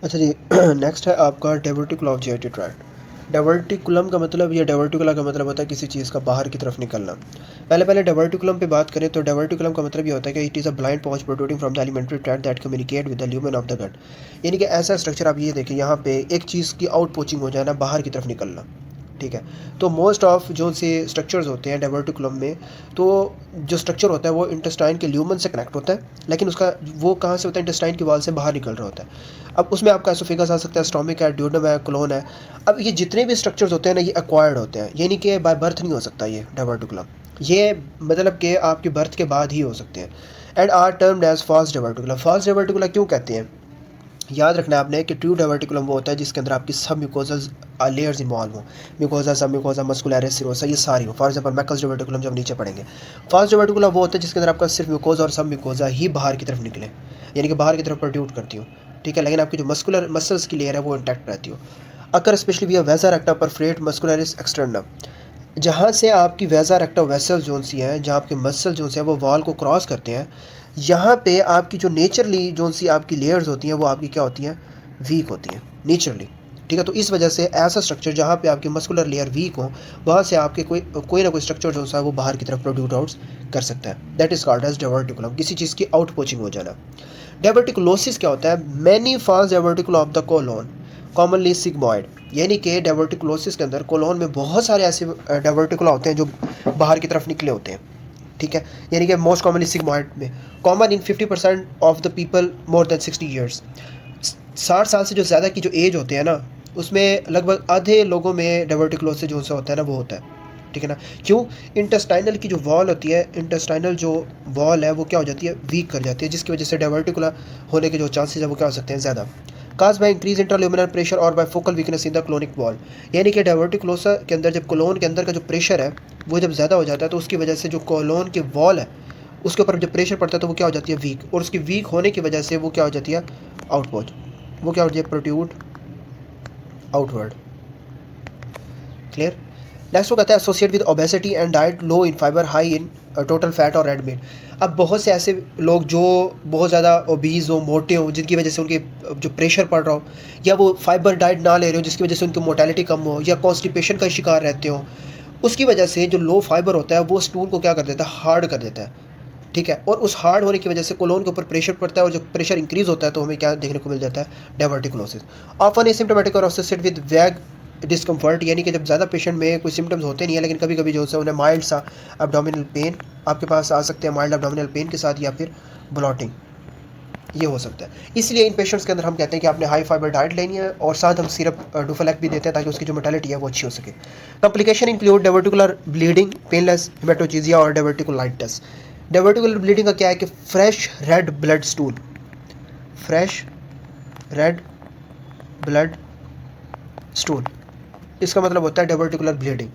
अच्छा जी नेक्स्ट है आपका diverticulum of GIT tract. Diverticulum का मतलब या डाइवर्टिकुला का मतलब होता है किसी चीज़ का बाहर की तरफ निकलना। पहले डाइवर्टिकुलम पे बात करें तो डाइवर्टिकुलम का मतलब ये होता है कि it is a blind pouch protruding from the alimentary tract that communicate with the lumen of the gut. यानी कि ऐसा स्ट्रक्चर आप ये देखें, यहाँ पे एक चीज़ की आउट पोचिंग हो जाना, बाहर की तरफ निकलना। ठीक है, तो मोस्ट ऑफ जो से स्ट्रक्चर्स होते हैं डाइवर्टिकुलम में, तो जो स्ट्रक्चर होता है वो इंटेस्टाइन के ल्यूमन से कनेक्ट होता है, लेकिन उसका वो कहाँ से होता है, इंटेस्टाइन की वाल से बाहर निकल रहा होता है। अब उसमें आपका एसोफेगस आ सकता है, स्टोमिक है, ड्यूडम है, कोलोन है। अब ये जितने भी स्ट्रक्चर्स होते हैं ना, ये एक्वायर्ड होते हैं, यानी कि बाय बर्थ नहीं हो सकता ये डाइवर्टिकुलम। ये मतलब कि आपके बर्थ के बाद ही हो सकते हैं। एंड आर टर्म्ड एज फास्ट डाइवर्टिकुलम। फास्ट डाइवर्टिकुलम क्यों कहते हैं, याद रखना है आपने कि ट्रू डाइवर्टिकुलम वो होता है जिसके अंदर आपकी सब म्यूकोजल लेयर्स इन्वॉल्व हो। म्यूकोजा, सब म्यूकोजा, मस्कुलरिस, सिरोसा, ये सारी हो। फॉर एग्जांपल मैकस डाइवर्टिकुलम जब नीचे पढ़ेंगे। फास्ट डाइवर्टिकुलम वो होता है जिसके अंदर आपका सिर्फ म्यूकोजा और सब म्यूकोजा ही बाहर की तरफ निकले, यानी कि बाहर की तरफ प्रोड्यूट करती हो। ठीक है, लेकिन आपकी जो मस्कुलर मसल्स की लेयर है वो इंटैक्ट रहती हो। अकर स्पेशली विया वेजा रेक्टा परफरेट मस्कुलरिस एक्सटर्नम, जहाँ से आपकी वेजा रेक्टा वेसल जोन सी है, जहाँ आपके मसल जोन से है वो वॉल को क्रॉस करते हैं, यहाँ पे आपकी जो नेचरली जोन सी आपकी लेयर्स होती हैं वो आपकी क्या होती हैं, वीक होती हैं नेचरली। ठीक है, तो इस वजह से ऐसा स्ट्रक्चर जहाँ पे आपकी मस्कुलर लेयर वीक हो, वहाँ से आपके कोई ना कोई स्ट्रक्चर जो सा है वो बाहर की तरफ प्रोड्यूट आउट कर सकता है। That is called as diverticulum, किसी चीज़ की आउट पोचिंग हो जाना। डाइवर्टिकुलोसिस क्या होता है, many false diverticula of the colon commonly sigmoid, यानी कि डाइवर्टिकुलोसिस के अंदर कोलोन में बहुत सारे ऐसे डाइवर्टिकुला होते हैं जो बाहर की तरफ निकले होते हैं। ठीक है, यानी कि मोस्ट कॉमनली सिग्मॉइड में common in 50% of the people more than 60 years. 60 साल से जो ज़्यादा की जो एज होते हैं ना, उसमें लगभग आधे लोगों में डाइवर्टिकुलोसिस जो सा होता है ना वो होता है। ठीक है ना, क्यों, इंटेस्टाइनल की जो वॉल होती है, इंटेस्टाइनल जो वॉल है वो क्या हो जाती है, वीक कर जाती है, जिसकी वजह से डाइवर्टिकुला होने के जो चांसेस है वो क्या हो सकते हैं, ज़्यादा। Cause by increase intraluminal pressure और bye focal weakness in the clonic wall, यानी कि डाइवर्टिकुलोसा के अंदर जब कोलोन के अंदर का जो प्रेशर है वो जब ज़्यादा हो जाता है तो उसकी वजह से जो कोलोन की वॉल है उसके ऊपर जब प्रेशर पड़ता है तो वो क्या हो जाती है, वीक, और उसकी वीक होने की वजह से वो क्या हो जाती है, आउटवर्ड, वो क्या हो जाती है, प्रोट्यूड आउटवर्ड। क्लियर। नेक्स्ट वो कहता है associate with obesity and diet low in fibre high in total fat और रेड मीट। अब बहुत से ऐसे लोग जो बहुत ज़्यादा ओबीज हो, मोटे हो, जिनकी वजह से उनके जो प्रेशर पड़ रहा हो, या वो फाइबर डाइट ना ले रहे हो जिसकी वजह से उनकी मोटेलिटी कम हो, या कॉन्स्टिपेशन का शिकार रहते हो, उसकी वजह से जो लो फाइबर होता है वो स्टूल को क्या कर देता है, हार्ड कर देता है। ठीक है, और उस हार्ड होने की वजह से कोलोन के ऊपर प्रेशर पड़ता है, और जो प्रेशर इंक्रीज होता है तो हमें क्या देखने को मिल जाता है, डाइवर्टिकुलोसिस। ऑफन एसिम्प्टोमेटिक और एसोसिएटेड विद वैग डिस्कम्फर्ट, यानी कि जब ज़्यादा पेशेंट में कोई सिम्टम्स होते नहीं है, लेकिन कभी कभी जो है उन्हें माइल्ड सा एब्डोमिनल पेन आपके पास आ सकते हैं, माइल्ड एब्डोमिनल पेन के साथ, या फिर ब्लॉटिंग, ये हो सकता है। इसलिए इन पेशेंट्स के अंदर हम कहते हैं कि आपने हाई फाइबर डाइट लेनी है, और साथ हम सिरप डुफलेक भी देते हैं ताकि उसकी जो मोटेलिटी है वो अच्छी हो सके। कॉम्प्लिकेशन इंक्लूड डाइवर्टिकुलर ब्लीडिंग, पेनलेस हेमेटोचीजिया और डाइवर्टिकुलाइटिस। डाइवर्टिकुलर ब्लीडिंग का क्या है कि fresh red blood stool, fresh red blood stool, इसका मतलब होता है डाइवर्टिकुलर ब्लीडिंग,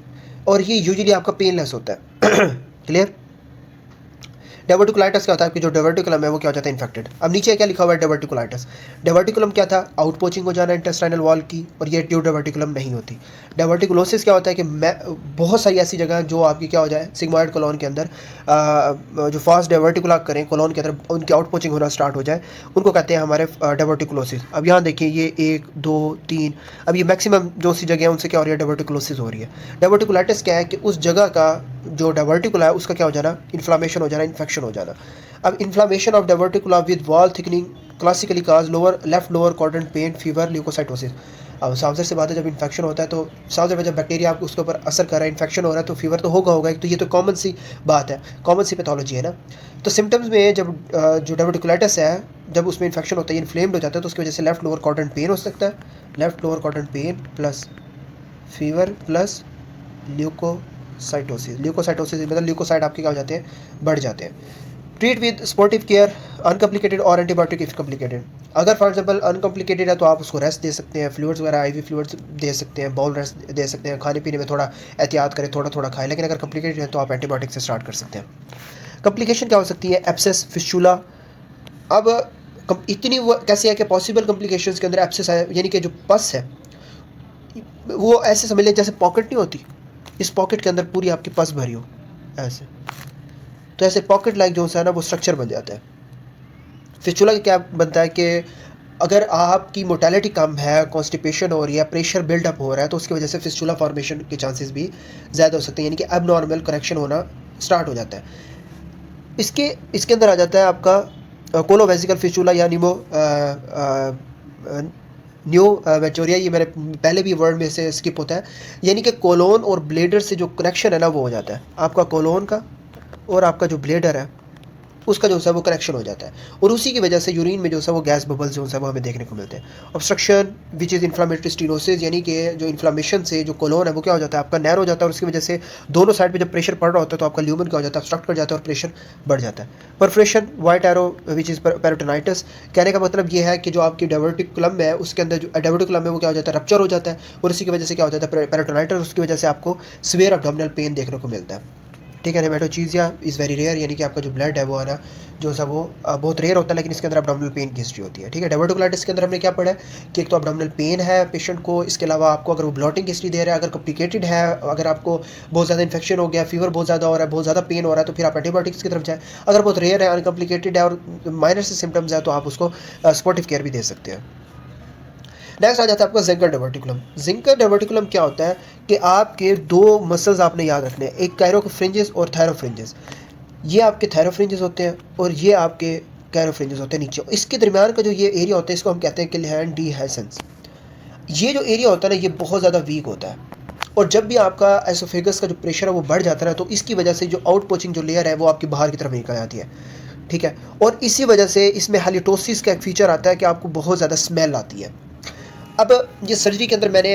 और ये यूजुअली आपका पेनलेस होता है। क्लियर। डाइवर्टिकुलाइटिस क्या होता है कि जो डाइवर्टिकुलम है वो क्या हो जाता है, इन्फेक्टेड। अब नीचे क्या लिखा हुआ है, डाइवर्टिकुलाइटिस। डाइवर्टिकुलम क्या था, आउट पोचिंग हो जाना इंटेस्टाइनल वॉल की, और ये ट्रू डाइवर्टिकुलम नहीं होती। डाइवर्टिकुलोसिस क्या होता है कि बहुत सारी ऐसी जगह जो आपकी क्या हो जाए, सिग्मॉइड कोलोन के अंदर जो फास्ट डाइवर्टिकुला करें कोलोन के अंदर, उनकी आउट पोचिंग होना स्टार्ट हो जाए, उनको कहते हैं हमारे डाइवर्टिकुलोसिस। अब यहाँ देखिए ये 1 2 3, अब ये मैक्सिमम जो सी जगह है उनसे क्या हो रही है, डाइवर्टिकुलोसिस हो रही है। डाइवर्टिकुलाइटिस क्या है कि उस जगह का जो डाइवर्टिकुला है उसका क्या हो जाना, इन्फ्लामेशन हो जाना, इन्फेक्शन हो जाना। अब inflammation of diverticula with wall thickening classically cause lower left lower quadrant pain, fever, leukocytosis. अब साफ से बात है, जब इन्फेक्शन होता है तो साफ से जब बैक्टीरिया आपको उसके ऊपर असर कर रहा है, इन्फेक्शन हो रहा है, तो फीवर तो होगा एक, तो ये तो कॉमन सी बात है, कॉमन सी पैथोलॉजी है ना। तो सिम्टम्स में जब जो डाइवर्टिकुलाइटिस है, जब उसमें इन्फेक्शन होता है, इन्फ्लेम्ड हो जाता है, तो उसकी वजह से लेफ्ट लोअर क्वाड्रेंट पेन हो सकता है, left lower quadrant pain plus fever plus leukocytosis. Leukocytosis मतलब ल्यूकोसाइट आपके क्या हो जाते हैं, बढ़ जाते हैं। Treat with supportive care uncomplicated और एंटीबायोटिक इफ कम्प्लिकेटेड। अगर फॉर एग्जांपल अनकम्प्लिकेटेड है तो आप उसको रेस्ट दे सकते हैं, फ्लूइड्स वगैरह आईवी फ्लूइड्स दे सकते हैं, बाउल रेस्ट दे सकते हैं, खाने पीने में थोड़ा एहतियात करें, थोड़ा थोड़ा खाएं, लेकिन अगर कम्प्लिकेटेड है तो आप एंटीबायोटिक से स्टार्ट कर सकते हैं। कम्प्लिकेशन क्या हो सकती है, एब्सेस, फिस्चुला। अब इतनी वो कैसे है कि पॉसिबल कम्प्लिकेशंस के अंदर एब्सेस है, यानी कि जो पस है वो ऐसे समझ लें जैसे पॉकेट नहीं होती, इस पॉकेट के अंदर पूरी आपकी पस भरी हो ऐसे, तो ऐसे पॉकेट लाइक जो है ना वो स्ट्रक्चर बन जाता है। फिस्चुला का क्या बनता है कि अगर आपकी मोर्टेलिटी कम है, कॉन्स्टिपेशन हो रही है, प्रेशर बिल्डअप हो रहा है, तो उसकी वजह से फिस्टुला फॉर्मेशन के चांसेस भी ज़्यादा हो सकते हैं, यानी कि एबनॉर्मल करेक्शन होना स्टार्ट हो जाता है। इसके अंदर आ जाता है आपका कोलोवेसिकल फिस्टुला या न्यू वेचोरिया, ये मेरे पहले भी वर्ड में से स्किप होता है, यानी कि कोलोन और ब्लेडर से जो कनेक्शन है ना वो हो जाता है, आपका कोलोन का और आपका जो ब्लेडर है उसका जो है वो कनेक्शन हो जाता है, और उसी की वजह से यूरिन में जो है वो गैस बबल्स जो है वो हमें देखने को मिलते हैं। Obstruction which is inflammatory stenosis, यानी कि जो इन्फ्लामेशन से जो कोलोन है वो क्या हो जाता है, आपका नैरो हो जाता है, और उसकी वजह से दोनों साइड पे जब प्रेशर पड़ रहा होता है तो आपका ल्यूमन क्या हो जाता है, ऑब्स्ट्रक्ट कर जाता है और प्रेशर बढ़ जाता है। Perforation white arrow which is peritonitis, कहने का मतलब ये है कि जो आपकी डायवर्टिकुलम है उसके अंदर जो डायवर्टिकुलम है वो क्या हो जाता है, रप्चर हो जाता है, और उसी की वजह से क्या हो जाता है, पेरिटोनाइटिस, उसकी वजह से आपको सीवियर एब्डोमिनल पेन देखने को मिलता है। ठीक है। हेमेटोचीजिया इज़ वेरी रेयर, यानी कि आपका जो ब्लड है वो है ना जो सा वो बहुत रेयर होता है, लेकिन इसके अंदर एब्डोमिनल पेन की हिस्ट्री होती है। ठीक है। डायवर्टिकुलाइटिस के अंदर हमने क्या पढ़ा है कि एक तो एब्डोमिनल पेन है पेशेंट को, इसके अलावा आपको अगर वो ब्लॉटिंग हिस्ट्री दे रहा है, अगर कॉम्प्लिकेटेड है, अगर आपको बहुत ज़्यादा इन्फेक्शन हो गया, फीवर बहुत ज़्यादा हो रहा है, बहुत ज़्यादा पेन हो रहा है, तो फिर आप एंटीबायोटिक्स की तरफ जाए। अगर बहुत रेयर है, अनकॉम्प्लिकेटेड है और माइनर से सिम्टम्स है तो आप उसको सपोर्टिव केयर भी दे सकते हैं। नेक्स्ट आ जाता है आपका जिंकर डायवर्टिकुलम। जिंकर डायवर्टिकुलम क्या होता है कि आपके दो मसल्स आपने याद रखने हैं, एक कायरोफ्रिंजेस और थायरोफ्रिंजेस। ये आपके थायरोफ्रिंजेस होते हैं और ये आपके कायरोफ्रिंजेस होते हैं नीचे। इसके दरमियान का जो ये एरिया होता है इसको हम कहते हैं किलहैन डिहेसेंस। ये जो एरिया होता है ना ये बहुत ज़्यादा वीक होता है, और जब भी आपका एसोफेगस का जो प्रेशर है वो बढ़ जाता है तो इसकी वजह से जो आउट पोचिंग जो लेयर है वो आपकी बाहर की तरफ निकल जाती है। ठीक है। और इसी वजह से इसमें हालिटोसिस का एक फीचर आता है कि आपको बहुत ज़्यादा स्मेल आती है। अब ये सर्जरी के अंदर मैंने,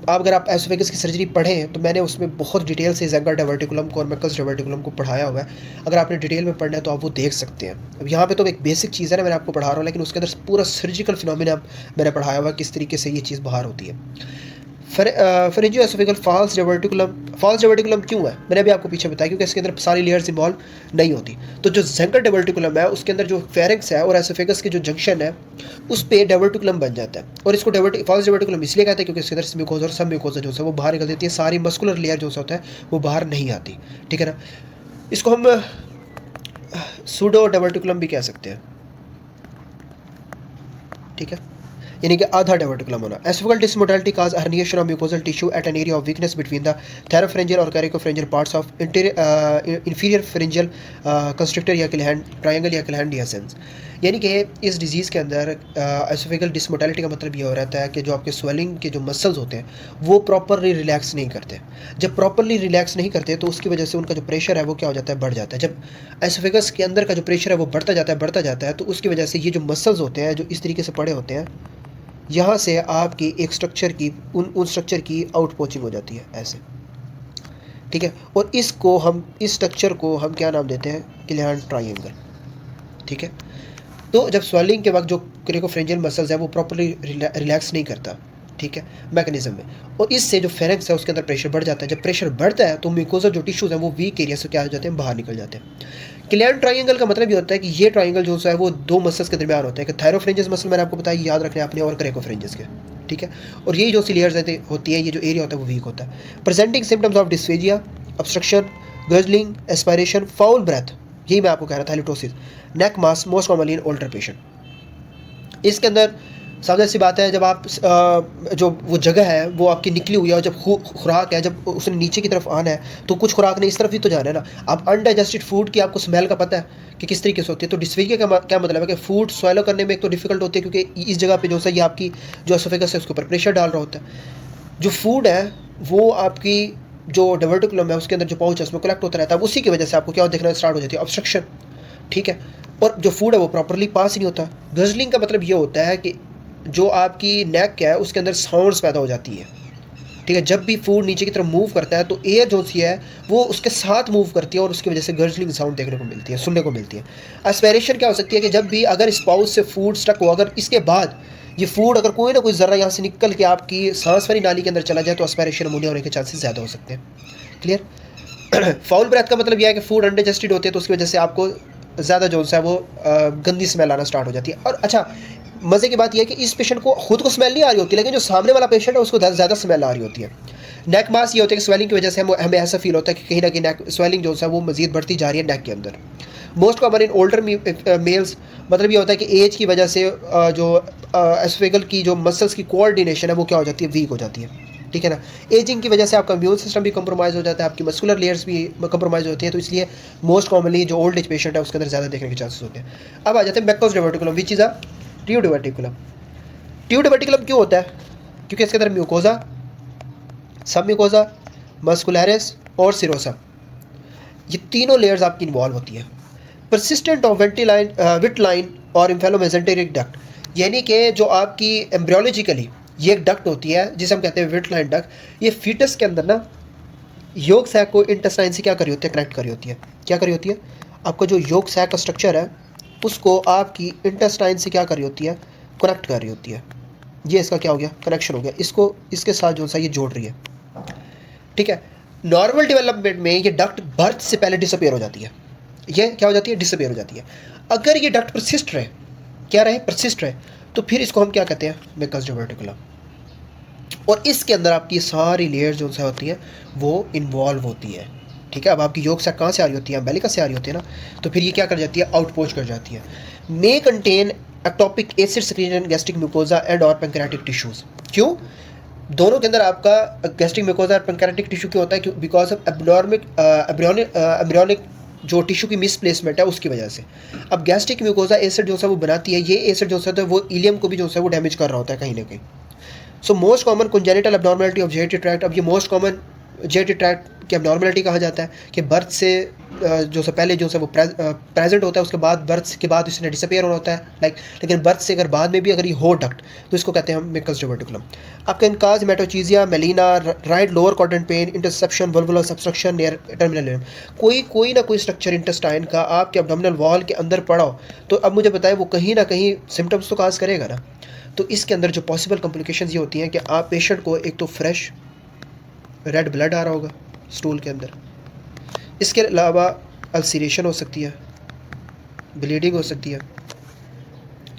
अगर आप एसोफेगस की सर्जरी पढ़ें तो मैंने उसमें बहुत डिटेल से ज़िंकर डायवर्टिकुलम को और मैकस डायवर्टिकुलम को पढ़ाया हुआ है। अगर आपने डिटेल में पढ़ना है तो आप वो देख सकते हैं। अब यहाँ पे तो एक बेसिक चीज़ है ना, मैंने आपको पढ़ा रहा हूँ, लेकिन उसके अंदर पूरा सर्जिकल फिनोमिना मैंने पढ़ाया हुआ है किस तरीके से ये चीज़ बाहर होती है। फेरेंजियो एसोफेगल फॉल्स डायवर्टिकुलम क्यों है, मैंने अभी आपको पीछे बताया, क्योंकि इसके अंदर सारी लेयर्स इन्वॉल्व नहीं होती। तो जो जिंकर डायवर्टिकुलम है उसके अंदर जो फेरिंक्स है और एसोफेगस की जो जंक्शन है उस पर डायवर्टिकुलम बन जाता है, और इसको फॉल्स डायवर्टिकुलम इसलिए कहते हैं क्योंकि इसके अंदर म्यूकोसा और सब म्यूकोसा जो है वो बाहर निकल देती है, सारी मस्कुलर लेयर जो होता है वो बाहर नहीं आती। ठीक है ना। इसको हम सूडो डायवर्टिकुलम भी कह सकते हैं। ठीक है, यानी कि आधा डायवर्टिकुलम होना। Oesophageal dysmotility cause herniation of mucosal tissue at an area of weakness between the thyropharyngeal और cricopharyngeal parts of inferior pharyngeal constrictor या किलहैंड ट्रायंगल या किलहैंड डिहेसेंस। यानी कि इस डिजीज़ के अंदर एसोफेगल डिसमोडालिटी का मतलब ये हो रहता है कि जो आपके स्वेलिंग के जो मसल्स होते हैं वो प्रॉपरली रिलैक्स नहीं करते। जब प्रॉपरली रिलैक्स नहीं करते तो उसकी वजह से उनका जो प्रेशर है वो क्या हो जाता है, बढ़ जाता है। जब एसोफेगस के अंदर का जो प्रेशर है वो बढ़ता जाता है तो उसकी वजह से ये जो मसल्स होते हैं जो इस तरीके से पड़े होते हैं, यहाँ से आपकी एक स्ट्रक्चर की उन स्ट्रक्चर की आउट पोचिंग हो जाती है ऐसे। ठीक है। और इस स्ट्रक्चर को हम क्या नाम देते हैं, किलहैंड ट्रायंगल। ठीक है। तो जब स्वेलिंग के वक्त जो क्रेकोफ्रेंजियल मसल्स है वो प्रॉपर्ली रिलैक्स नहीं करता, ठीक है, मैकेनिज्म में, और इससे जो फेरेंक्स है उसके अंदर प्रेशर बढ़ जाता है। जब प्रेशर बढ़ता है तो म्यूकोसा जो टिश्यूज़ हैं वो वीक एरिया से क्या हो जाते हैं, बाहर निकल जाते हैं। किलहैंड ट्रायंगल का मतलब ये होता है कि ये ट्रायंगल जो है वो दो मसल्स के दरमियान होता है, कि थायरोफ्रेंजियस मसल मैंने आपको बताया याद रखना है आपने, और क्रेकोफ्रेंजियस के। ठीक है। और यही जो सी लेयर्स होती है, ये जो एरिया होता है वो वीक होता है। Presenting symptoms of dysphagia, obstruction, gurgling, aspiration, foul breath, यही मैं आपको कह रहा था, halitosis, neck mass, most commonly in older patient. इसके अंदर सामने सी बात है, जब आप जो वो जगह है वो आपकी निकली हुई है, और जब खुराक है जब उसने नीचे की तरफ आना है तो कुछ खुराक ने इस तरफ ही तो जाना है ना। आप अनडाइजेस्टेड फूड की आपको स्मेल का पता है कि किस तरीके से होती है। तो डिस्फेजिया का क्या मतलब है कि फूड स्वालो करने में एक तो डिफिकल्ट होती है, क्योंकि इस जगह पे जो है ये आपकी जो एसोफेगस है उसके ऊपर प्रेशर डाल रहा होता है। जो फूड है वो आपकी जो डायवर्टिकुलम है उसके अंदर जो पाउच है उसमें कलेक्ट होता रहता है, उसी की वजह से आपको क्या देखना स्टार्ट हो जाती है, ऑब्स्ट्रक्शन। ठीक है। और जो फूड है वो प्रॉपरली पास ही नहीं होता। गजलिंग का मतलब ये होता है कि जो आपकी नेक है उसके अंदर साउंड्स पैदा हो जाती है। ठीक है। जब भी फूड नीचे की तरफ मूव करता है तो एयर जो सी है वो उसके साथ मूव करती है, और उसकी वजह से गजलिंग साउंड देखने को मिलती है, सुनने को मिलती है। एस्पिरेशन क्या हो सकती है कि जब भी अगर इस पाउच से फूड स्टक हो, अगर इसके बाद ये फूड अगर कोई ना कोई ज़रा यहाँ से निकल के आपकी सांस वाली नाली के अंदर चला जाए तो एस्पिरेशन अमोनिया होने के चांसेस ज़्यादा हो सकते हैं। क्लियर। फाउल ब्रेथ का मतलब यह है कि फूड अनडाइजेस्टेड होते हैं तो उसकी वजह से आपको ज़्यादा जो है वो गंदी स्मेल आना स्टार्ट हो जाती है। और अच्छा, मज़े की बात यह है कि इस पेशेंट को खुद को स्मेल नहीं आ रही होती, लेकिन जो सामने वाला पेशेंट है उसको ज़्यादा स्मेल आ रही होती है। नेक मास ये होता है कि स्वेलिंग की वजह से हमें ऐसा फील होता है कि कहीं ना कहीं नेक स्वेलिंग जो है वो मज़ीद बढ़ती जा रही है नेक के अंदर। Most common in older males, मतलब ये होता है कि एज की वजह से जो एसोफेगल की जो मसल्स की कोऑर्डिनेशन है वो क्या हो जाती है, वीक हो जाती है, ठीक है ना। एजिंग की वजह से आपका इम्यून सिस्टम भी कंप्रोमाइज़ हो जाता है, आपकी मस्कुलर लेयर्स भी कंप्रोमाइज़ होती हैं, तो इसलिए मोस्ट कॉमनली जो ओल्ड एज पेशेंट है उसके अंदर ज़्यादा देखने के चांसेस होते हैं। अब आ जाते हैं Meckel's diverticulum, which is a true diverticulum. True diverticulum क्यों होता है? क्योंकि इसके अंदर म्यूकोजा, सब म्यूकोजा, मस्कुलरिस और सिरोसा, ये तीनों लेयर्स आपकी इन्वॉल्व होती है। परसिस्टेंट ऑफ विटलाइन और इम्फेलोमेसेंटेरिक डक्ट, यानी कि जो आपकी एम्ब्रियोलॉजिकली ये एक डक्ट होती है जिसे हम कहते हैं विटलाइन डक्ट, ये फीटस के अंदर ना योग सैक को इंटेस्टाइन से क्या करी होती है, कनेक्ट करी होती है। क्या करी होती है? आपका जो योग सैक का स्ट्रक्चर है उसको आपकी इंटेस्टाइन से क्या करी होती है, कनेक्ट कर रही होती है। ये इसका क्या हो गया, कनेक्शन हो गया, इसको इसके साथ जो सा ये जोड़ रही है, ठीक है। नॉर्मल डेवलपमेंट में ये डक्ट बर्थ से पहले डिसअपियर हो जाती है, ये क्या हो जाती है, डिसअपियर हो जाती है। अगर ये डक्ट परसिस्ट रहे, क्या रहे, परसिस्ट रहे, तो फिर इसको हम क्या कहते हैं, मैकस डिवर्टिकुलम। और इसके अंदर आपकी सारी लेयर्स जो सा होती है वो इन्वॉल्व होती है, ठीक है। अब आपकी योग सैक कहाँ से आ रही होती है, अम्बिलिकस से आ रही होती है ना, तो फिर ये क्या कर जाती है, आउटपोच कर जाती है। May contain ectopic acid secretion gastric mucosa and और पैंक्रियाटिक टिश्यूज। क्यों? दोनों के अंदर आपका गैस्ट्रिक म्यूकोजा और पैंक्रियाटिक टिश्यू क्यों होता है, क्यों? बिकॉज ऑफ एब्रियोनिक जो टिश्यू की मिसप्लेसमेंट है उसकी वजह से। अब गैस्ट्रिक म्यूकोजा एसिड जो सा वो बनाती है, ये एसिड जो सा है वो इलियम को भी जो सा वो डैमेज कर रहा होता है कहीं ना कहीं। So most common congenital abnormality of genetic tract. अब ये मोस्ट कॉमन जेनेटिक ट्रैक्ट की एब्नॉर्मेलिटी कहा जाता है कि बर्थ से जो से पहले जो से वो प्रेजेंट होता है, उसके बाद बर्थ के बाद इसने डिसअपियर होना होता है, लेकिन बर्थ से अगर बाद में भी अगर ये हो डक्ट तो इसको कहते हैं हम मैकस डिवर्टिकुलम। आपका इनकाज haematochezia, melaena, right lower quadrant pain, intussusception, volvulus subobstruction near terminal ileum. कोई ना कोई स्ट्रक्चर इंटेस्टाइन का आपके एब्डोमिनल वॉल के अंदर पड़ा हो तो अब मुझे बताएं वो कहीं ना कहीं सिम्टम्स तो काज करेगा ना। तो इसके अंदर जो पॉसिबल कॉम्प्लिकेशंस ये होती हैं कि आप पेशेंट को एक तो फ्रेश रेड ब्लड आ रहा होगा स्टूल के अंदर, इसके अलावा अल्सरेशन हो सकती है, ब्लीडिंग हो सकती है।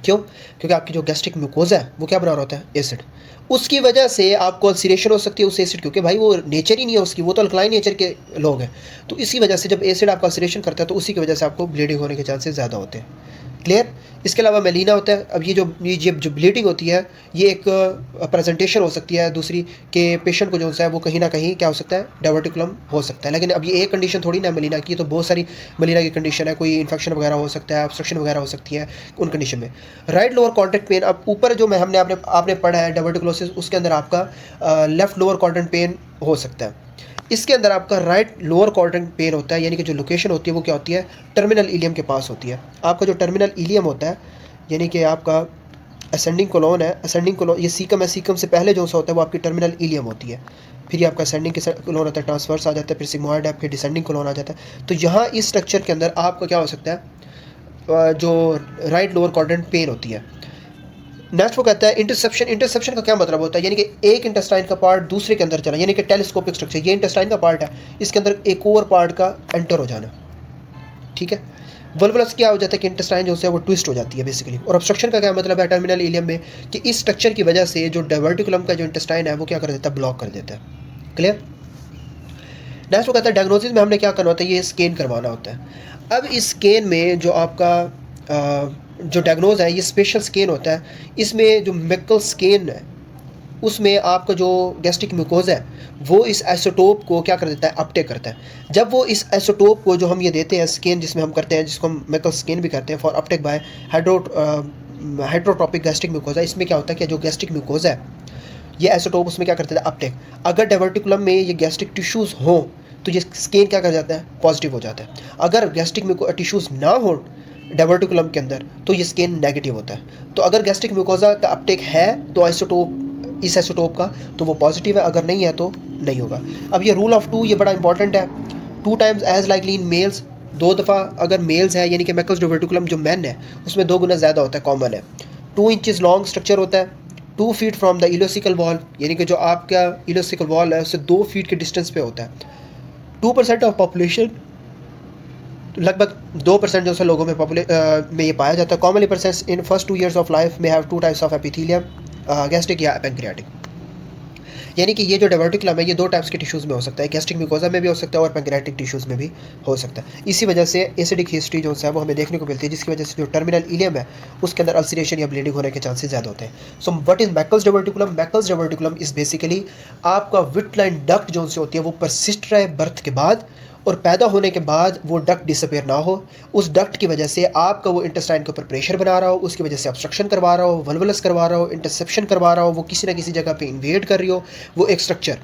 क्यों? क्योंकि आपकी जो गैस्ट्रिक म्यूकोजा है वो क्या बना रहा होता है, एसिड, उसकी वजह से आपको अल्सरेशन हो सकती है उस एसिड, क्योंकि भाई वो नेचर ही नहीं है उसकी, वो तो अल्कलाइन नेचर के लोग हैं। तो इसी वजह से जब एसिड आपका अल्सरेशन करता है तो उसी की वजह से आपको ब्लीडिंग होने के चांसेस ज़्यादा होते हैं। क्लियर? इसके अलावा मेलिना होता है। अब ये जो ब्लीडिंग होती है ये एक प्रेजेंटेशन हो सकती है दूसरी कि पेशेंट को जो है वो कहीं ना कहीं क्या हो सकता है, डायवर्टिकुलम हो सकता है। लेकिन अब ये एक कंडीशन थोड़ी ना मेलिना की, तो बहुत सारी मेलिना की कंडीशन है, कोई इन्फेक्शन वगैरह हो सकता है, ऑब्स्ट्रक्शन वगैरह हो सकती है उन कंडीशन में। राइट लोअर कॉन्ट्रैक्ट पेन, अब ऊपर जो मैं हमने आपने पढ़ा है डायवर्टिकुलोसिस, उसके अंदर आपका लेफ्ट लोअर क्वाड्रेंट पेन हो सकता है। इसके अंदर आपका राइट लोअर क्वाड्रेंट पेन होता है, यानी कि जो लोकेशन होती है वो क्या होती है, टर्मिनल इलियम के पास होती है। आपका जो टर्मिनल इलियम होता है यानी कि आपका असेंडिंग कोलोन है, असेंडिंग कोलोन ये सीकम है, सीकम से पहले जो सा होता है वो आपकी टर्मिनल इलियम होती है। फिर ये आपका असेंडिंग कोलोन होता है, ट्रांसवर्स आ जाता है, फिर सिग्मोइड है, फिर डिसेंडिंग कोलोन आ जाता है। तो यहाँ इस स्ट्रक्चर के अंदर आपका क्या हो सकता है, जो राइट लोअर क्वाड्रेंट पेन होती है। नेक्स्ट वो कहता है इंटरसेप्शन। इंटरसेप्शन का क्या मतलब होता है, यानी कि एक इंटेस्टाइन का पार्ट दूसरे के अंदर चला, यानी कि टेलीस्कोपिक स्ट्रक्चर, ये इंटेस्टाइन का पार्ट है, इसके अंदर एक और पार्ट का एंटर हो जाना, ठीक है। वल्वुलस क्या हो जाता है कि इंटेस्टाइन जो है वो ट्विस्ट हो जाती है बेसिकली। और ऑब्स्ट्रक्शन का क्या मतलब है टर्मिनल इलियम में, कि इस स्ट्रक्चर की वजह से जो डायवर्टिकुलम का जो इंटेस्टाइन है वो क्या कर देता है, ब्लॉक कर देता है। क्लियर? नेक्स्ट वो कहता है डायग्नोसिस में हमने क्या करना होता है, ये स्कैन करवाना होता है। अब इस स्कैन में जो आपका जो डायग्नोज है ये स्पेशल स्कैन होता है। इसमें जो मैकल स्कैन है उसमें आपका जो गैस्ट्रिक म्यूकोजा है वो इस आइसोटोप को क्या कर देता है, अपटेक करता है। जब वो इस आइसोटोप को जो हम ये देते हैं स्कैन जिसमें हम करते हैं, जिसको हम मैकल स्कैन भी करते हैं for uptake by heterotopic gastric mucosa, इसमें क्या होता है कि जो गैस्ट्रिक म्यूकोजा है ये आइसोटोप उसमें क्या करते हैं, अपटेक। अगर डायवर्टिकुलम में ये गैस्ट्रिक टिश्यूज़ हों तो ये स्कैन क्या कर जाता है, पॉजिटिव हो जाता है। अगर गैस्ट्रिक टिश्यूज़ ना हो डायवर्टिकुलम के अंदर तो ये स्कैन नेगेटिव होता है। तो अगर गैस्ट्रिक म्यूकोजा का अपटेक है तो आइसोटोप, इस आइसोटोप का, तो वो पॉजिटिव है, अगर नहीं है तो नहीं होगा। अब ये रूल ऑफ 2 ये बड़ा इंपॉर्टेंट है। 2 times as likely in males, 2 दफ़ा अगर मेल्स है यानी कि मैकस डायवर्टिकुलम जो मैन है उसमें 2 गुना ज़्यादा होता है, कॉमन है। 2 inches लॉन्ग स्ट्रक्चर होता है, 2 feet फ्रॉम द इलोसिकल वॉल, यानी कि जो आपका इलोसिकल वॉल है उससे 2 feet के डिस्टेंस पे होता है। 2% ऑफ पॉपुलेशन, लगभग 2% जो से लोगों में ये पाया जाता है। Commonly person in first 2 years of life में have 2 types of epithelium, gastric या पैंक्रियाटिक। यानी कि ये जो डायवर्टिकुलम है ये 2 टाइप्स के टिश्यूज़ में हो सकता है, गैस्ट्रिक म्यूकोसा में भी हो सकता है और पैंक्रियाटिक टिश्यूज़ में भी हो सकता है। इसी वजह से एसिडिक हिस्ट्री जो है वो हमें देखने को मिलती है, जिसकी वजह से जो टर्मिनल इलियम है उसके अंदर अल्सरेशन या ब्लीडिंग होने के चांसेस ज़्यादा होते हैं। So what is Meckel's diverticulum? Meckel's diverticulum is basically आपका विट्लाइन डक्ट जो से होती है वो परसिस्ट रहे बर्थ के बाद, और पैदा होने के बाद वो डक्ट डिसअपेयर ना हो। उस डक्ट की वजह से आपका वो इंटेस्टाइन के ऊपर प्रेशर बना रहा हो, उसकी वजह से ऑब्स्ट्रक्शन करवा रहा हो, वल्वुलस करवा रहा हो, इंटरसेप्शन करवा रहा हो, वो किसी ना किसी जगह पे इन्वेड कर रही हो वो एक स्ट्रक्चर,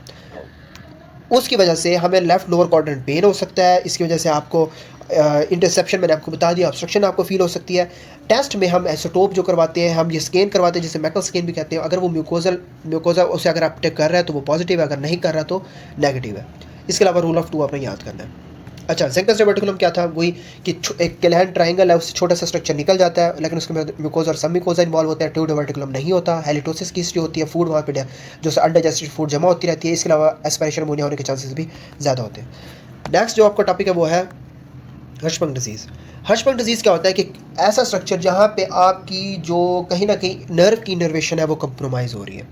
उसकी वजह से हमें लेफ्ट लोअर क्वाड्रेंट पेन हो सकता है। इसकी वजह से आपको इंटरसेप्शन मैंने आपको बता दिया, ऑब्स्ट्रक्शन आपको फील हो सकती है। टेस्ट में हम एसोटोप जो करवाते हैं, हम ये स्कैन करवाते हैं जिसे मैकल स्कैन भी कहते हैं। अगर वो म्यूकोजा उसे अगर आप टेक कर रहा है तो वो पॉजिटिव है, अगर नहीं कर रहा तो नेगेटिव है। इसके अलावा रूल ऑफ 2 आपने याद करना है। अच्छा, ज़ेंकस डायवर्टिकुलम क्या था? वही कि एक क्लेहन ट्राइंगल है, उससे छोटा सा स्ट्रक्चर निकल जाता है, लेकिन उसके में म्यूकोजा और सब म्यूकोजा इन्वॉल्व होता है। ट्यूब डायवर्टिकुलम नहीं होता। हेलिटोसिस की हिस्ट्री होती है, फूड वहाँ पे जो अनडाइजेस्टेड फूड जमा होती रहती है। इसके अलावा एस्पिरेशन अमोनिया होने के चांसेस भी ज़्यादा होते हैं। नेक्स्ट जो आपका टॉपिक है वो है हर्शबर्ग डिजीज़। हर्शबर्ग डिजीज़ क्या होता है कि ऐसा स्ट्रक्चर जहाँ पे आपकी जो कहीं ना कहीं नर्व की इनर्वेशन है वो कंप्रोमाइज़ हो रही है।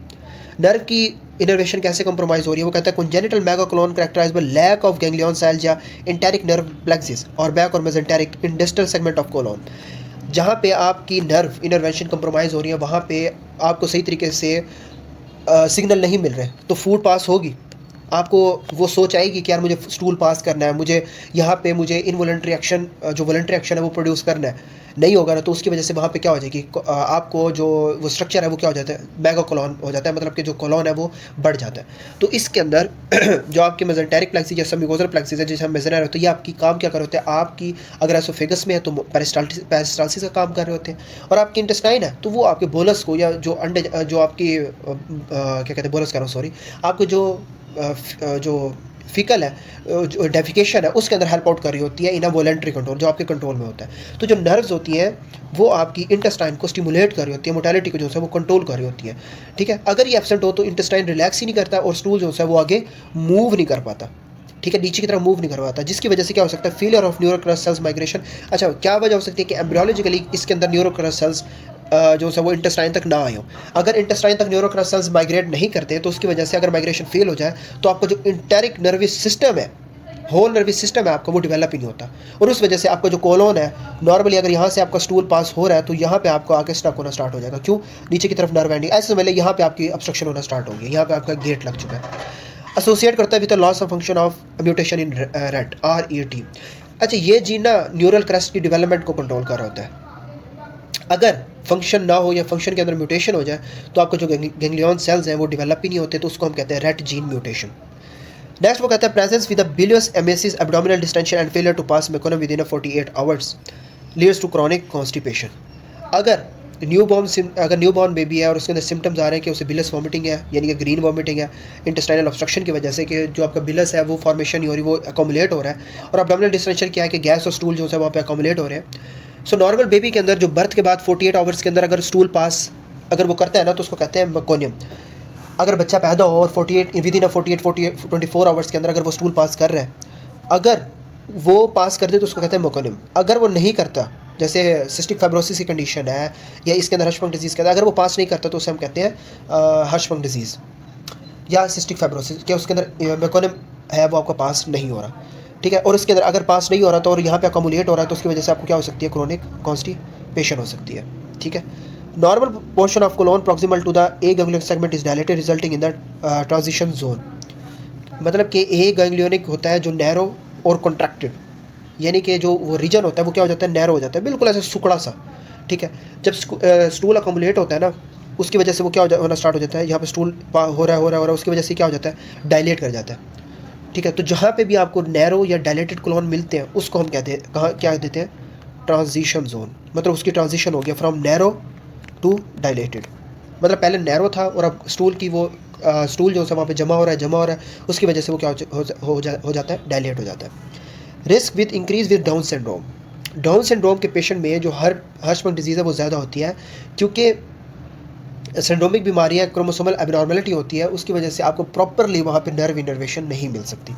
नर्व की इनर्वेशन कैसे कंप्रोमाइज़ हो रही है? वो कहता है congenital megacolon characterized by lack of ganglion cells या एंटेरिक नर्व प्लेक्सिस और बैक और mesenteric in distal segment of colon. जहाँ पे आपकी नर्व इनर्वेशन कंप्रोमाइज़ हो रही है वहाँ पे आपको सही तरीके से सिग्नल नहीं मिल रहे, तो फूड पास होगी, आपको वो सोच आएगी कि यार मुझे स्टूल पास करना है, मुझे यहाँ पे मुझे इनवॉलंटरी एक्शन जो वॉलंटरी एक्शन है वो प्रोड्यूस करना है, नहीं होगा ना, तो उसकी वजह से वहाँ पे क्या हो जाएगी, आपको जो वो स्ट्रक्चर है वो क्या हो जाता है, मेगाकोलोन हो जाता है, मतलब कि जो कोलोन है वो बढ़ जाता है। तो इसके अंदर जो आपकी मेसेंटेरिक प्लेक्सिस या सबम्यूकोजल प्लेक्सिस है जिसे हम मेसेंटेरिक है, तो ये आपकी काम क्या कर रहे होते हैं, आपकी अगर एसोफेगस में है तो पेरिस्टाल्सिस का काम कर रहे होते हैं, और आपकी इंटेस्टाइन है तो वो आपके बोलस को या जो अंडे जो आपकी क्या कहते हैं बोलस कह रहा हूँ सॉरी, आपको जो फिकल है जो डेफिकेशन है उसके अंदर हेल्प आउट कर रही होती है इन अ वॉलंटरी कंट्रोल, जो आपके कंट्रोल में होता है। तो जो नर्व्स होती हैं वो आपकी इंटेस्टाइन को स्टिमुलेट कर रही होती है, मोटालिटी को जो है वो कंट्रोल कर रही होती है। ठीक है, अगर ये एब्सेंट हो तो इंटेस्टाइन रिलैक्स ही नहीं करता और स्टूल जो है वो आगे मूव नहीं कर पाता। ठीक है, नीचे की तरफ मूव नहीं करवाता, जिसकी वजह से क्या हो सकता है, फेलियर ऑफ न्यूरोक्रस सेल्स माइग्रेशन। अच्छा, क्या वजह हो सकती है कि एम्ब्रियोलॉजिकली इसके अंदर न्यूरोक्रस सेल्स जो है वो इंटेस्टाइन तक ना आए हो। अगर इंटेस्टाइन तक न्यूरोक्रस सेल्स माइग्रेट नहीं करते तो उसकी वजह से अगर माइग्रेशन फेल हो जाए तो आपका जो इंटेरिक नर्वस सिस्टम है, होल नर्वस सिस्टम है आपका, वो डेवलप ही नहीं होता, और उस वजह से आपका जो कोलोन है नॉर्मली अगर यहाँ से आपका स्टूल पास हो रहा है तो यहाँ पे आपको आगे स्टक होना स्टार्ट हो जाएगा। क्यों? नीचे की तरफ नर्व एंडिंग, ऐसे पहले यहाँ पे आपकी ऑब्स्ट्रक्शन होना स्टार्ट हो गया, यहाँ पे आपका गेट लग चुका है। एसोसिएट करता है with the loss of function of mutation in rate RET। अच्छा, ये जीन ना न्यूरल क्रस्ट की डेवलपमेंट को कंट्रोल कर रहा होता है। अगर फंक्शन ना हो या फंक्शन के अंदर म्यूटेशन हो जाए तो आपको जो गैंग्लियन सेल्स हैं वो डेवलप ही नहीं होते, तो उसको हम कहते हैं रेट जीन म्यूटेशन। नेक्स्ट वो कहता है presents with the bilious emesis abdominal distension and failure to pass meconium within 48 hours leads to chronic constipation. अगर न्यूबॉर्न बेबी है और उसके अंदर सिम्टम्स आ रहे हैं कि उसे बिलस वॉमिटिंग है, यानी कि ग्रीन वॉमिटिंग है इंटेस्टाइनल ऑब्स्ट्रक्शन की वजह से, कि जो आपका बिलस है वो फॉर्मेशन नहीं हो रही, वो अकोमुलेट हो रहा है, और एब्डोमिनल डिस्टेंशन क्या है कि गैस और स्टूल जो है वहाँ पे अकोमुलेट हो रहे हैं। सो नॉर्मल बेबी के अंदर जो बर्थ के बाद 48 आवर्स के अंदर अगर स्टूल पास अगर वो करता है ना तो उसको कहते हैं मेकोनियम। अगर बच्चा पैदा हो और 48 विद इन 24 आवर्स के अंदर अगर वो स्टूल पास कर रहा है, अगर वो पास कर दे तो उसको कहते हैं मेकोनियम। अगर वो नहीं करता, जैसे सिस्टिक फाइब्रोसिस की कंडीशन है या इसके अंदर हर्शबर्ग डिजीज़ कहता है, अगर वो पास नहीं करता तो उसे हम कहते हैं हर्शबर्ग डिजीज़ या सिस्टिक फाइब्रोसिस, क्या उसके अंदर मेकोनियम है वो आपका पास नहीं हो रहा। ठीक है, और इसके अंदर अगर पास नहीं हो रहा तो और यहाँ पे अकोमुलेट हो रहा है तो उसकी वजह से आपको क्या हो सकती है, क्रोनिक कॉन्स्टिपेशन हो सकती है। ठीक है, normal portion of colon proximal to the a ganglion segment is dilated resulting in the transition zone. मतलब कि ए गैंग्लियोनिक होता है जो नैरो और कॉन्ट्रैक्टेड, यानी कि जो वो रीजन होता है वो क्या हो जाता है, नैरो हो जाता है, बिल्कुल ऐसे सुकड़ा सा। ठीक है, जब स्टूल अकोमुलेट होता है ना उसकी वजह से वो क्या होना स्टार्ट हो जाता है, यहाँ पे स्टूल हो रहा है उसकी वजह से क्या हो जाता है, डायलेट कर जाता है। ठीक है, तो जहाँ पे भी आपको नैरो या डायलेटेड कोलोन मिलते हैं उसको हम कहते हैं, कहाँ क्या देते हैं, ट्रांजिशन जोन। मतलब उसकी ट्रांजिशन हो गया फ्रॉम नैरो टू डायलेटेड, मतलब पहले नैरो था और अब स्टूल की वो स्टूल जो है वहाँ पे जमा हो रहा है, उसकी वजह से वो क्या हो जाता है, डायलेट हो जाता है। Risk with increase with down syndrome के पेशेंट में जो हर्शबर्ग डिजीज़ है वो ज़्यादा होती है, क्योंकि सिंड्रोमिक बीमारियाँ क्रोमोसोमल एबनॉर्मलिटी होती है, उसकी वजह से आपको प्रॉपरली वहाँ पे नर्व इनर्वेशन नहीं मिल सकती।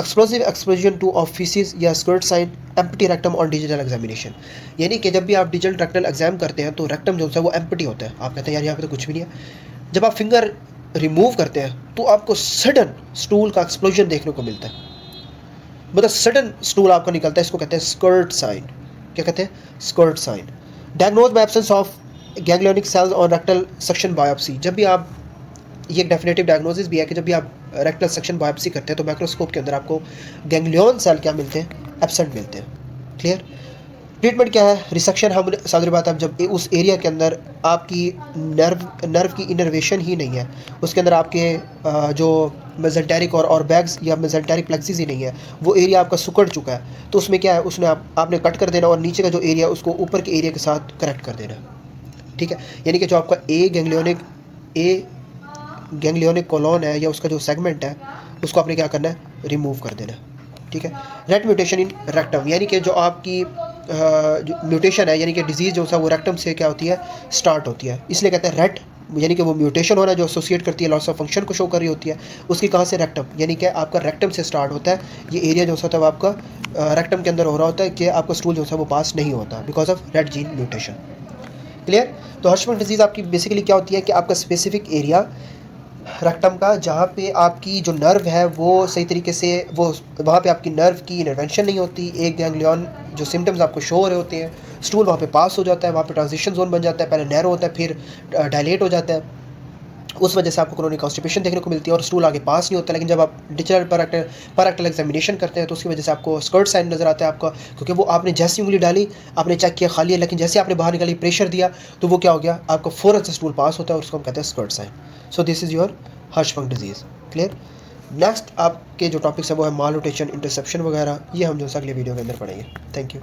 Explosive expulsion to of faeces या squirt sign empty rectum on digital examination, यानी कि जब भी आप डिजिटल रेक्टल एग्जाम करते हैं तो रेक्टम जो है वो एम्प्टी होता है, आप कहते हैं यार यहाँ पे तो कुछ भी नहीं है। जब आप फिंगर रिमूव करते हैं तो आपको सडन स्टूल का एक्सप्लोजन देखने को मिलता है, मतलब सडन स्टूल आपका निकलता है। इसको कहते हैं स्कर्ट साइन। क्या कहते हैं? Squirt sign. Diagnose by absence of ganglionic cells और रेक्टल सक्शन बायोप्सी। जब भी आप, ये एक डेफिनेटिव डायग्नोसिस भी है कि जब भी आप रेक्टल सक्शन बायोप्सी करते हैं तो माइक्रोस्कोप के अंदर आपको गैंग्लियन सेल क्या मिलते हैं? एब्सेंट मिलते हैं। क्लियर? ट्रीटमेंट क्या है? रिसेक्शन। हम सारी बात, अब जब उस एरिया के अंदर आपकी नर्व की इनर्वेशन ही नहीं है, उसके अंदर आपके जो मेसेंटेरिक और बैग्स या मेसेंटेरिक प्लेक्सिस ही नहीं है, वो एरिया आपका सुकड़ चुका है, तो उसमें क्या है, उसने आपने कट कर देना और नीचे का जो एरिया उसको ऊपर के एरिया के साथ करेक्ट कर देना। ठीक है? यानी कि जो आपका गैंग्लियोनिक कॉलोन है या उसका जो सेगमेंट है उसको आपने क्या करना है? रिमूव कर देना। ठीक है? रेट म्यूटेशन इन रेक्टम, यानी कि जो आपकी जो म्यूटेशन है, यानी कि डिजीज़ जो है वो रेक्टम से क्या होती है? स्टार्ट होती है। इसलिए कहते हैं रेट, यानी कि वो म्यूटेशन होना जो एसोसिएट करती है, लॉस ऑफ फंक्शन को शो कर रही होती है, उसकी कहाँ से? रेक्टम। यानी कि आपका रेक्टम से स्टार्ट होता है। ये एरिया जो होता है वो आपका रेक्टम के अंदर हो रहा होता है कि आपका स्टूल जो है वो पास नहीं होता because of rate gene mutation. Clear? तो हर्शबर्ग डिजीज़ आपकी बेसिकली क्या होती है कि आपका स्पेसिफिक एरिया रेक्टम का, जहाँ पे आपकी जो नर्व है वो सही तरीके से, वो वहाँ पे आपकी नर्व की इन्टरवेंशन नहीं होती। एक गैंग्लियन जो सिम्टम्स आपको शो हो रहे होते हैं, स्टूल वहाँ पे पास हो जाता है, वहाँ पे ट्रांजिशन जोन बन जाता है, पहले नैरो होता है फिर डायलेट हो जाता है। उस वजह से आपको क्रोनिक कॉन्स्टिपेशन देखने को मिलती है और स्टूल आगे पास नहीं होता। लेकिन जब आप डिजिटल पररेक्टल एग्जामिनेशन करते हैं तो उसकी वजह से आपको स्कर्ट साइन नज़र आता है आपका, क्योंकि वो आपने जैसी उंगली डाली, आपने चेक किया खाली है, लेकिन जैसे आपने बाहर निकाली, प्रेशर दिया, तो वो क्या हो गया? आपका फ़ौरन से स्टूल पास होता है और उसको हम कहते हैं squirt sign. So this is your Hirschsprung disease. Clear? Next आपके जो टॉपिक्स है वो है माल रोटेशन, इंटरसेप्शन वगैरह, ये हम जो अगले वीडियो के अंदर पढ़ेंगे। Thank you.